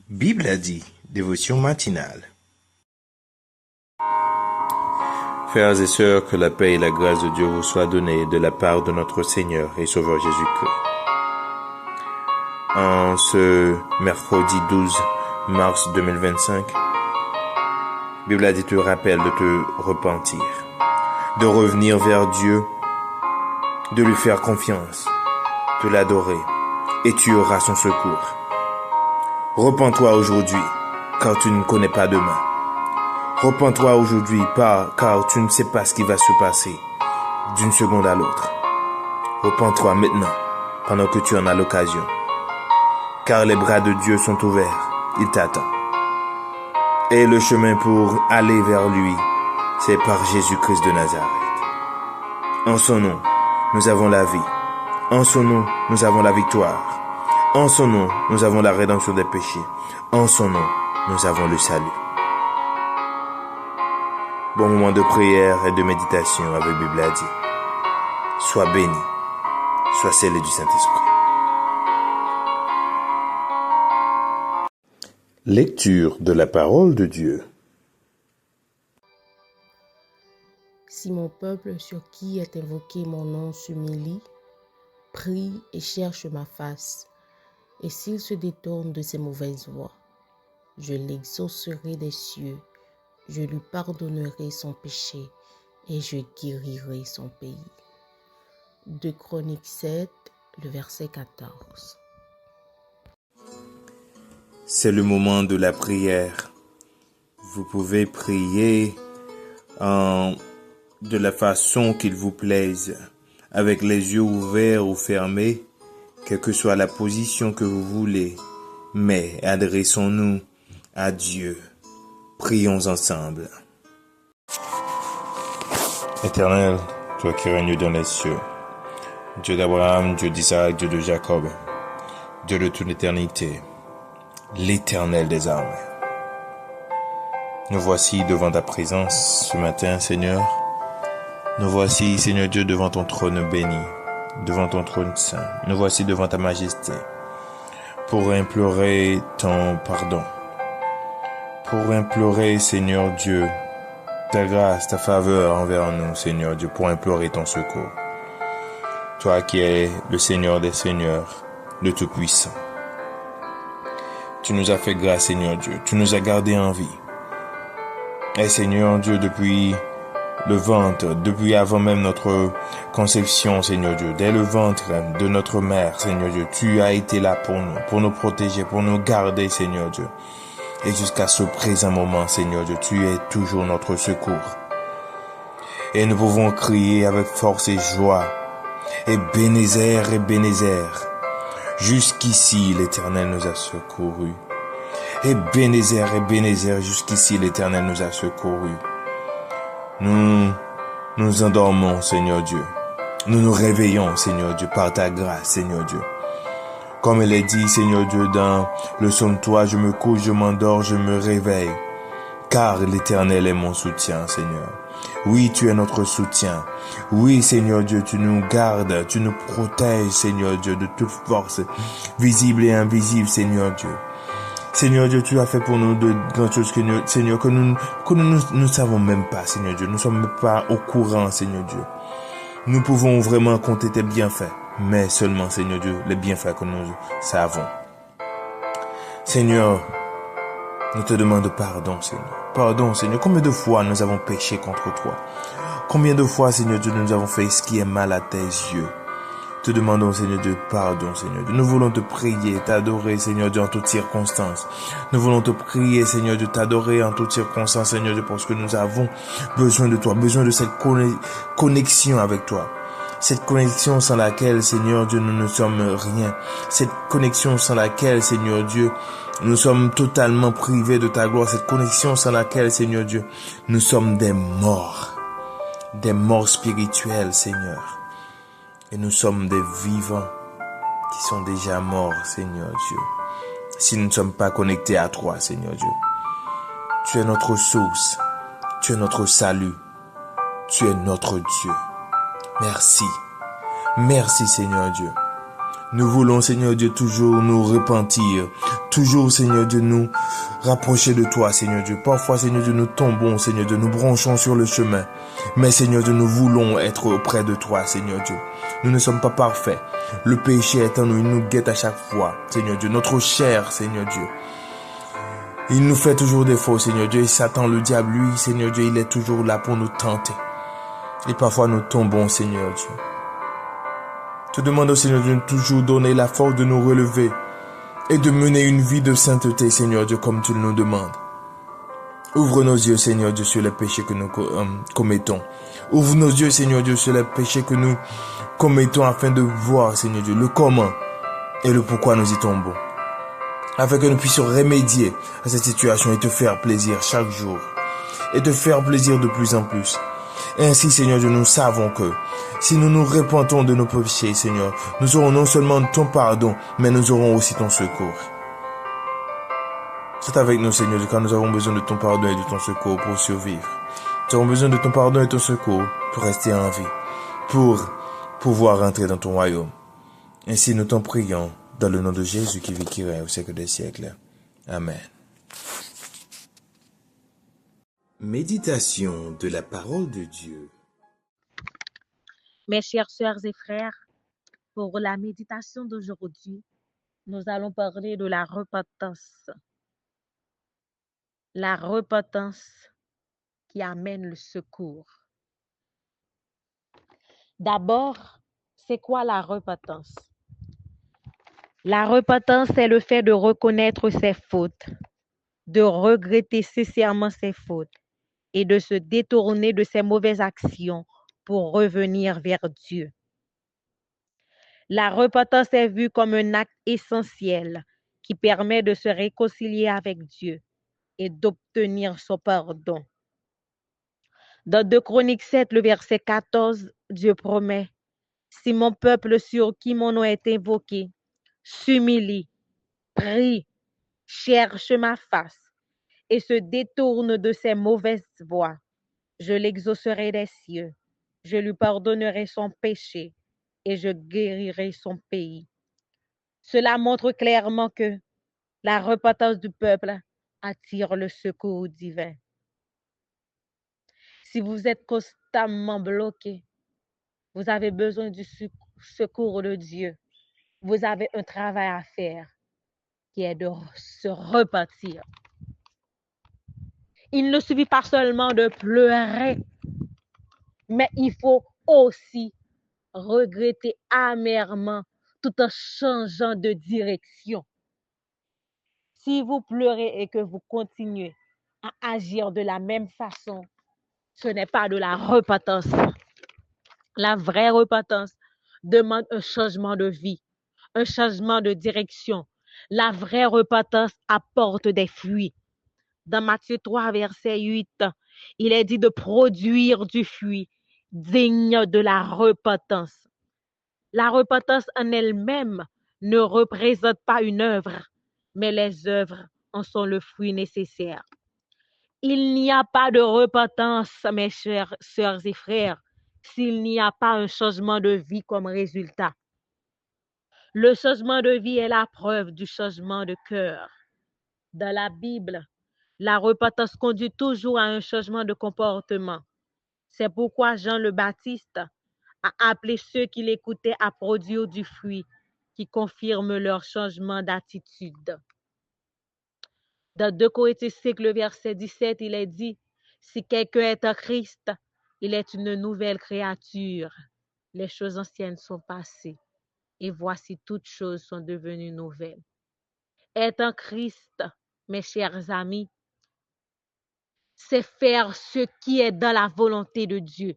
Bible a dit, dévotion matinale. Frères et sœurs, que la paix et la grâce de Dieu vous soient données de la part de notre Seigneur et Sauveur Jésus-Christ. En ce mercredi 12 mars 2025, Bible a dit te rappelle de te repentir, de revenir vers Dieu, de lui faire confiance, de l'adorer, et tu auras son secours. Repens-toi aujourd'hui, car tu ne connais pas demain. Repens-toi aujourd'hui, car tu ne sais pas ce qui va se passer d'une seconde à l'autre. Repens-toi maintenant, pendant que tu en as l'occasion. Car les bras de Dieu sont ouverts, il t'attend. Et le chemin pour aller vers lui, c'est par Jésus-Christ de Nazareth. En son nom, nous avons la vie. En son nom, nous avons la victoire. En son nom, nous avons la rédemption des péchés. En son nom, nous avons le salut. Bon moment de prière et de méditation avec Bible a dit. Sois béni, sois scellé du Saint-Esprit. Lecture de la parole de Dieu. Si mon peuple sur qui est invoqué mon nom s'humilie, prie et cherche ma face, et s'il se détourne de ses mauvaises voies, je l'exaucerai des cieux, je lui pardonnerai son péché et je guérirai son pays. 2 Chroniques 7, le verset 14. C'est le moment de la prière. Vous pouvez prier de la façon qu'il vous plaise, avec les yeux ouverts ou fermés, quelle que soit la position que vous voulez, mais adressons-nous à Dieu. Prions ensemble. Éternel, toi qui règnes dans les cieux, Dieu d'Abraham, Dieu d'Isaac, Dieu de Jacob, Dieu de toute l'éternité, l'Éternel des armées. Nous voici devant ta présence ce matin, Seigneur. Nous voici, Seigneur Dieu, devant ton trône béni, devant ton trône saint. Nous voici devant ta majesté pour implorer ton pardon, pour implorer, Seigneur Dieu, ta grâce, ta faveur envers nous, Seigneur Dieu, pour implorer ton secours. Toi qui es le Seigneur des Seigneurs, le Tout-Puissant. Tu nous as fait grâce, Seigneur Dieu. Tu nous as gardés en vie. Et Seigneur Dieu, depuis le ventre, depuis avant même notre conception, Seigneur Dieu, dès le ventre de notre mère, Seigneur Dieu, tu as été là pour nous protéger, pour nous garder, Seigneur Dieu. Et jusqu'à ce présent moment, Seigneur Dieu, tu es toujours notre secours. Et nous pouvons crier avec force et joie, Ebenezer, Ebenezer. Jusqu'ici, l'Éternel nous a secourus. Ebenezer, Ebenezer, jusqu'ici, l'Éternel nous a secourus. Nous nous endormons, Seigneur Dieu. Nous nous réveillons, Seigneur Dieu, par ta grâce, Seigneur Dieu. Comme il est dit, Seigneur Dieu, dans le psaume 3, je me couche, je m'endors, je me réveille. Car l'Éternel est mon soutien, Seigneur. Oui, tu es notre soutien. Oui, Seigneur Dieu, tu nous gardes, tu nous protèges, Seigneur Dieu, de toute force, visible et invisible, Seigneur Dieu. Seigneur Dieu, tu as fait pour nous de grandes choses, Seigneur, que nous ne savons même pas, Seigneur Dieu. Nous ne sommes même pas au courant, Seigneur Dieu. Nous pouvons vraiment compter tes bienfaits, mais seulement, Seigneur Dieu, les bienfaits que nous savons. Seigneur, nous te demandons pardon, Seigneur. Pardon, Seigneur. Combien de fois nous avons péché contre toi? Combien de fois, Seigneur Dieu, nous avons fait ce qui est mal à tes yeux? Te demandons, Seigneur Dieu, pardon, Seigneur Dieu. Nous voulons te prier, t'adorer, Seigneur Dieu, en toutes circonstances. Nous voulons te prier, Seigneur Dieu, t'adorer en toutes circonstances, Seigneur Dieu, parce que nous avons besoin de toi, besoin de cette connexion avec toi. Cette connexion sans laquelle, Seigneur Dieu, nous ne sommes rien. Cette connexion sans laquelle, Seigneur Dieu, nous sommes totalement privés de ta gloire. Cette connexion sans laquelle, Seigneur Dieu, nous sommes des morts spirituels, Seigneur. Et nous sommes des vivants qui sont déjà morts, Seigneur Dieu. Si nous ne sommes pas connectés à toi, Seigneur Dieu. Tu es notre source. Tu es notre salut. Tu es notre Dieu. Merci. Merci, Seigneur Dieu. Nous voulons, Seigneur Dieu, toujours nous repentir, toujours, Seigneur Dieu, nous rapprocher de toi, Seigneur Dieu. Parfois, Seigneur Dieu, nous tombons, Seigneur Dieu, nous branchons sur le chemin. Mais, Seigneur Dieu, nous voulons être auprès de toi, Seigneur Dieu. Nous ne sommes pas parfaits. Le péché est en nous, il nous guette à chaque fois, Seigneur Dieu. Notre chair, Seigneur Dieu, il nous fait toujours défaut, Seigneur Dieu. Et Satan, le diable, lui, Seigneur Dieu, il est toujours là pour nous tenter. Et parfois, nous tombons, Seigneur Dieu. Te demande au Seigneur Dieu de toujours donner la force de nous relever et de mener une vie de sainteté, Seigneur Dieu, comme tu nous demandes. Ouvre nos yeux, Seigneur Dieu, sur les péchés que nous commettons. Ouvre nos yeux, Seigneur Dieu, sur les péchés que nous commettons afin de voir, Seigneur Dieu, le comment et le pourquoi nous y tombons. Afin que nous puissions remédier à cette situation et te faire plaisir chaque jour. Et te faire plaisir de plus en plus. Et ainsi, Seigneur Dieu, nous savons que si nous nous repentons de nos péchés, Seigneur, nous aurons non seulement ton pardon, mais nous aurons aussi ton secours. C'est avec nous, Seigneur Dieu, car nous avons besoin de ton pardon et de ton secours pour survivre. Nous avons besoin de ton pardon et de ton secours pour rester en vie, pour pouvoir entrer dans ton royaume. Ainsi, nous t'en prions dans le nom de Jésus qui vit, qui règne au siècle des siècles. Amen. Méditation de la parole de Dieu. Mes chères sœurs et frères, pour la méditation d'aujourd'hui, nous allons parler de la repentance. La repentance qui amène le secours. D'abord, c'est quoi la repentance? La repentance, c'est le fait de reconnaître ses fautes, de regretter sincèrement ses fautes et de se détourner de ses mauvaises actions pour revenir vers Dieu. La repentance est vue comme un acte essentiel qui permet de se réconcilier avec Dieu et d'obtenir son pardon. Dans 2 Chroniques 7, le verset 14, Dieu promet: si mon peuple sur qui mon nom est invoqué s'humilie, prie, cherche ma face et se détourne de ses mauvaises voies, je l'exaucerai des cieux, je lui pardonnerai son péché et je guérirai son pays. Cela montre clairement que la repentance du peuple attire le secours divin. Si vous êtes constamment bloqué, vous avez besoin du secours de Dieu. Vous avez un travail à faire qui est de se repentir. Il ne suffit pas seulement de pleurer, mais il faut aussi regretter amèrement tout en changeant de direction. Si vous pleurez et que vous continuez à agir de la même façon, ce n'est pas de la repentance. La vraie repentance demande un changement de vie, un changement de direction. La vraie repentance apporte des fruits. Dans Matthieu 3, verset 8, il est dit de produire du fruit digne de la repentance. La repentance en elle-même ne représente pas une œuvre, mais les œuvres en sont le fruit nécessaire. Il n'y a pas de repentance, mes chères sœurs et frères, s'il n'y a pas un changement de vie comme résultat. Le changement de vie est la preuve du changement de cœur. Dans la Bible, la repentance conduit toujours à un changement de comportement. C'est pourquoi Jean le Baptiste a appelé ceux qui l'écoutaient à produire du fruit qui confirme leur changement d'attitude. Dans 2 Corinthiens 5, le verset 17, il est dit: si quelqu'un est en Christ, il est une nouvelle créature. Les choses anciennes sont passées et voici toutes choses sont devenues nouvelles. Être en Christ, mes chers amis, c'est faire ce qui est dans la volonté de Dieu.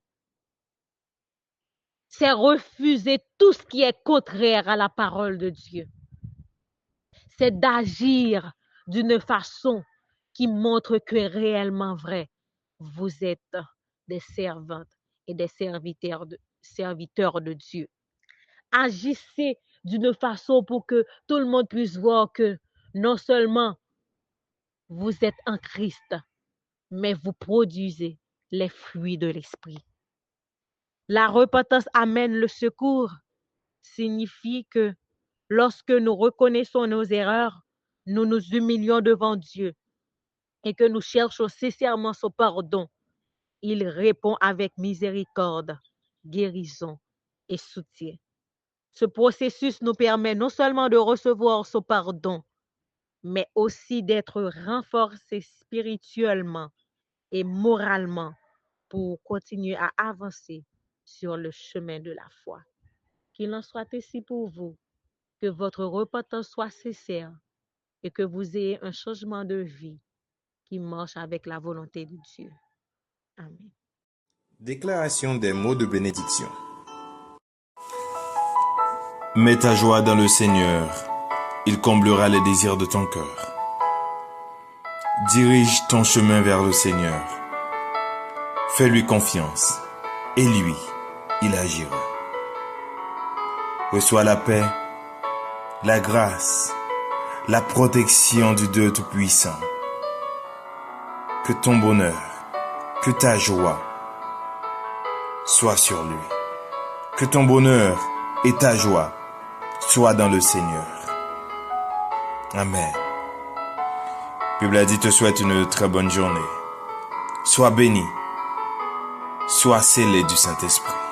C'est refuser tout ce qui est contraire à la parole de Dieu. C'est d'agir d'une façon qui montre que réellement vrai, vous êtes des servantes et des serviteurs de Dieu. Agissez d'une façon pour que tout le monde puisse voir que non seulement vous êtes en Christ, mais vous produisez les fruits de l'esprit. La repentance amène le secours, signifie que Lorsque nous reconnaissons nos erreurs, nous nous humilions devant Dieu et que nous cherchons sincèrement son pardon. Il répond avec miséricorde, guérison et soutien. Ce processus nous permet non seulement de recevoir son pardon, mais aussi d'être renforcés spirituellement et moralement pour continuer à avancer sur le chemin de la foi. Qu'il en soit ainsi pour vous, que votre repentance soit sincère et que vous ayez un changement de vie qui marche avec la volonté de Dieu. Amen. Déclaration des mots de bénédiction. Mets ta joie dans le Seigneur, il comblera les désirs de ton cœur. Dirige ton chemin vers le Seigneur. Fais-lui confiance, et lui, il agira. Reçois la paix, la grâce, la protection du Dieu Tout-Puissant. Que ton bonheur, que ta joie soient sur lui. Que ton bonheur et ta joie soient dans le Seigneur. Amen. Bible a dit te souhaite une très bonne journée. Sois béni, sois scellé du Saint-Esprit.